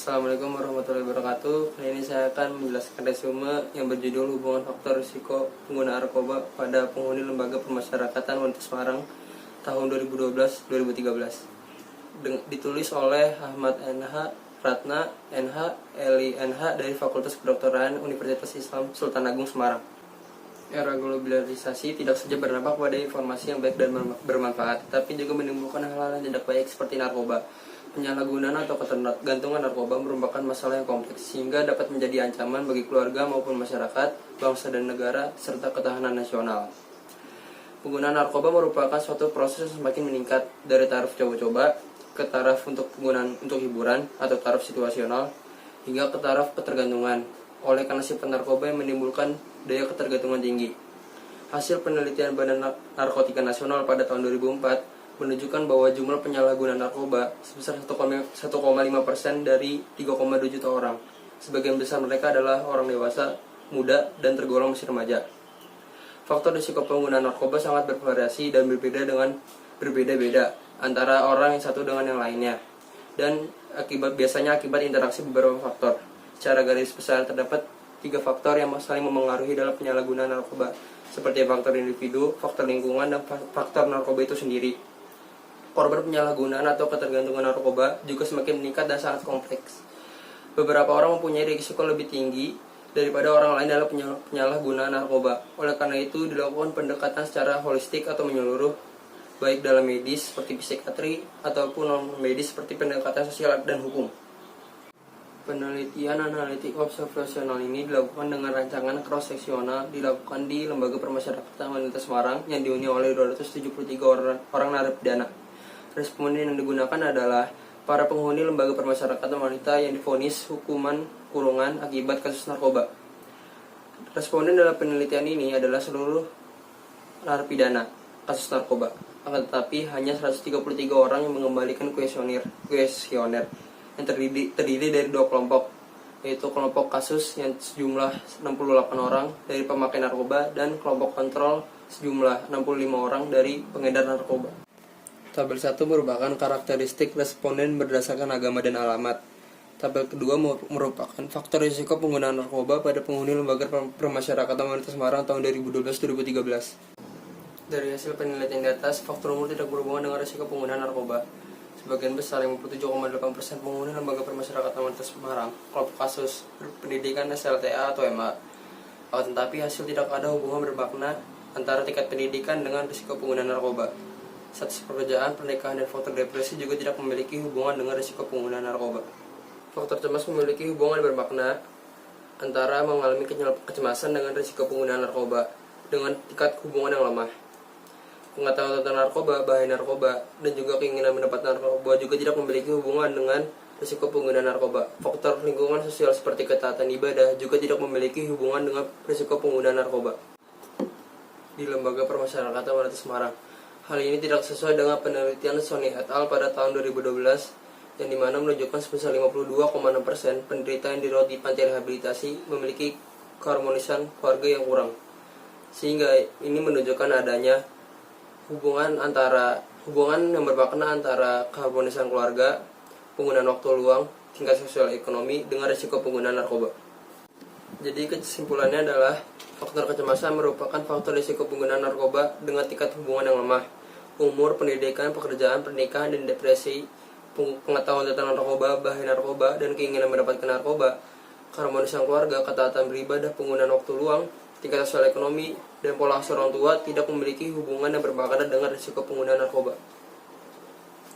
Assalamualaikum warahmatullahi wabarakatuh. Kali ini saya akan menjelaskan resume yang berjudul hubungan faktor risiko penggunaan narkoba pada penghuni Lembaga Permasyarakatan Wanita Semarang tahun 2012-2013. Ditulis oleh Ahmad NH, Ratna NH, Eli NH dari Fakultas Kedokteran Universitas Islam Sultan Agung Semarang. Era globalisasi tidak saja berdampak pada informasi yang baik dan bermanfaat, tapi juga menimbulkan hal-hal yang tidak baik seperti narkoba. Penyalahgunaan atau ketergantungan narkoba merupakan masalah yang kompleks sehingga dapat menjadi ancaman bagi keluarga maupun masyarakat, bangsa dan negara, serta ketahanan nasional. Penggunaan narkoba merupakan suatu proses yang semakin meningkat dari taraf coba-coba ke taraf untuk penggunaan untuk hiburan atau taraf situasional hingga ke taraf ketergantungan. Oleh karena sifat narkoba yang menimbulkan daya ketergantungan tinggi. Hasil penelitian Badan Narkotika Nasional pada tahun 2004 menunjukkan bahwa jumlah penyalahguna narkoba sebesar 1,5% dari 3,2 juta orang. Sebagian besar mereka adalah orang dewasa, muda, dan tergolong masih remaja. Faktor risiko penggunaan narkoba sangat bervariasi dan berbeda-beda antara orang yang satu dengan yang lainnya, dan biasanya akibat interaksi beberapa faktor. Secara garis besar terdapat 3 faktor yang saling memengaruhi dalam penyalahgunaan narkoba, seperti faktor individu, faktor lingkungan, dan faktor narkoba itu sendiri. Korban penyalahgunaan atau ketergantungan narkoba juga semakin meningkat dan sangat kompleks. Beberapa orang mempunyai risiko lebih tinggi daripada orang lain dalam penyalahgunaan narkoba. Oleh karena itu, dilakukan pendekatan secara holistik atau menyeluruh, baik dalam medis seperti psikiatri ataupun non-medis seperti pendekatan sosial dan hukum. Penelitian analitik observasional ini dilakukan dengan rancangan cross-seksional dilakukan di Lembaga Permasyarakatan Wanita Semarang yang dihuni oleh 273 orang narapidana. Responden yang digunakan adalah para penghuni Lembaga Permasyarakatan Wanita yang divonis hukuman kurungan akibat kasus narkoba. Responden dalam penelitian ini adalah seluruh narapidana kasus narkoba. Akan tetapi hanya 133 orang yang mengembalikan kuesioner yang terdiri dari 2 kelompok, yaitu kelompok kasus yang sejumlah 68 orang dari pemakai narkoba dan kelompok kontrol sejumlah 65 orang dari pengedar narkoba. Tabel 1 merupakan karakteristik responden berdasarkan agama dan alamat. Tabel kedua merupakan faktor risiko penggunaan narkoba pada penghuni Lembaga Permasyarakatan Wanita Semarang tahun 2012-2013. Dari hasil penelitian di atas, faktor umur tidak berhubungan dengan risiko penggunaan narkoba. Sebagian besar 57,8% penghuni Lembaga Permasyarakatan Wanita Semarang kelompok kasus pendidikan SLTA atau MA. Akan tetapi hasil tidak ada hubungan bermakna antara tingkat pendidikan dengan risiko penggunaan narkoba. Status pekerjaan, pernikahan, dan faktor depresi juga tidak memiliki hubungan dengan risiko penggunaan narkoba. Faktor cemas memiliki hubungan bermakna antara mengalami kecemasan dengan risiko penggunaan narkoba dengan tingkat hubungan yang lemah. Pengetahuan tentang narkoba, bahaya narkoba, dan juga keinginan mendapatkan narkoba juga tidak memiliki hubungan dengan risiko penggunaan narkoba. Faktor lingkungan sosial seperti ketaatan ibadah juga tidak memiliki hubungan dengan risiko penggunaan narkoba. Di Lembaga Permasyarakatan Wanita Semarang, hal ini tidak sesuai dengan penelitian Sony et al. Pada tahun 2012 yang dimana menunjukkan sebesar 52,6% penderita yang dirawat di panti rehabilitasi memiliki keharmonisan keluarga yang kurang, sehingga ini menunjukkan adanya hubungan yang bermakna antara keharmonisan keluarga, penggunaan waktu luang, tingkat sosial ekonomi dengan risiko penggunaan narkoba. Jadi kesimpulannya adalah faktor kecemasan merupakan faktor risiko penggunaan narkoba dengan tingkat hubungan yang lemah. Umur, pendidikan, pekerjaan, pernikahan, dan depresi, pengetahuan tentang narkoba, bahaya narkoba, dan keinginan mendapatkan narkoba, keharmonisan keluarga, ketaatan beribadah, penggunaan waktu luang, tingkat sosial ekonomi, dan pola asuh orang tua tidak memiliki hubungan yang bermakna dengan risiko penggunaan narkoba.